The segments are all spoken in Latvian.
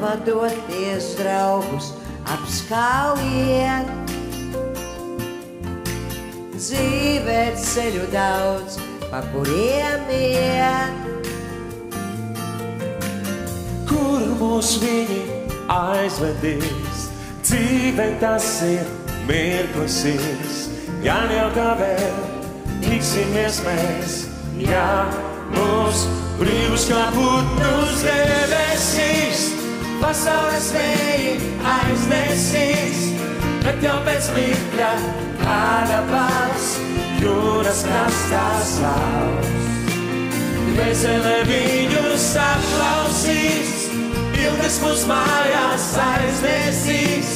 Nevadoties draugus apskaujiet. Dzīvē ceļu daudz, pa kuriem iet. Kur mūs viņi aizvedīs? Dzīve tas ir mirklis, gan jau kā vēl tiksimies mēs, ja mūs brīvus kā putnus debesīs. Pasaules vēji aiznesīs, bet jau pēc mirkļa kāda balss jūras krastā slaus. Dvēsele viņus apklausīs, ilgas mūs mājās aiznesīs.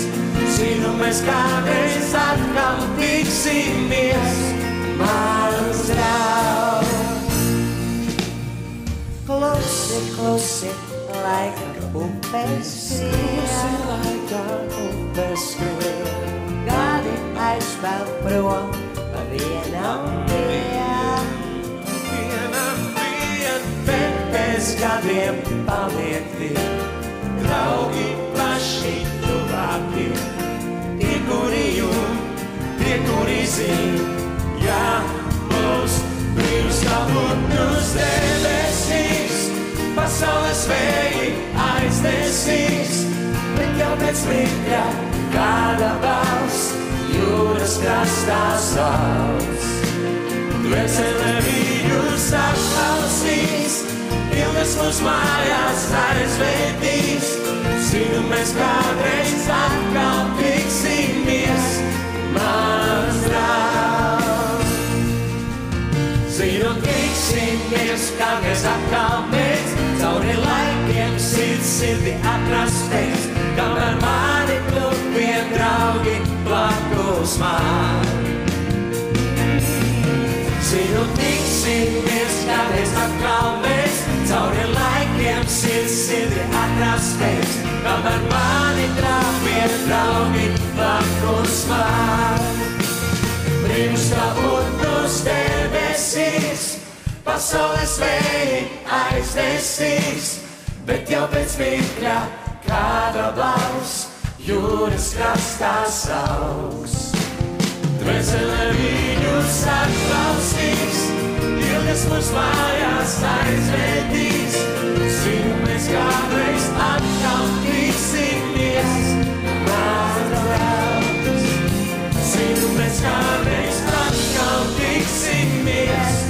Zinu, mēs kādreiz atkal tiksimies, mans draugs. Klusi, klusi, laika upes skrien. Gadi aizpeld prom pa vienam vien. Bet bez gadiem paliek tie draugi paši tuvākie. Tie, kuri jūt, tie, kuri zin, ja mūs brīvus kā putnus debesīs. Pasaules vēji aiznesīs, bet jau pēc mirkļa kāda balss jūras krastā sauc. Dvēsele viņus apklausīs, ilgas mūs mājās aizvedīs. Zinu, mēs kādreiz atkal tiksimies, mans draugs. Zinu, tiksimies, kādreiz atkal mēs, cauri laikiem sirdi atrastēs, kamēr mani tupie draugi blakus man. Zinu, tiksimies, kādreiz atkal mēs, cauri laikiem sirdi atrastēs, kamēr mani tupie draugi blakus man. Brīvus kā putnus debesīs, pasaules vēji aiznesīs, bet jau pēc mirkļa kāda balss jūras krastā sauks. Dvēsele viņus atklausīs, ilgas mūs mājās aizvedīs. Zinu, mēs kādreiz atkal tiksimies, mans draugs. Zinu, mēs kādreiz atkal tiksimies,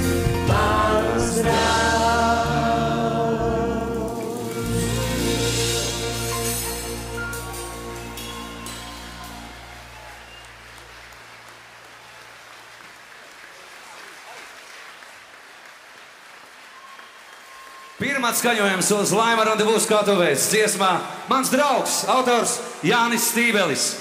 mans draugs. Pirmā skaņojums uz Laima Randevu skatuves dziesmā Mans draugs, autors Jānis Stībelis.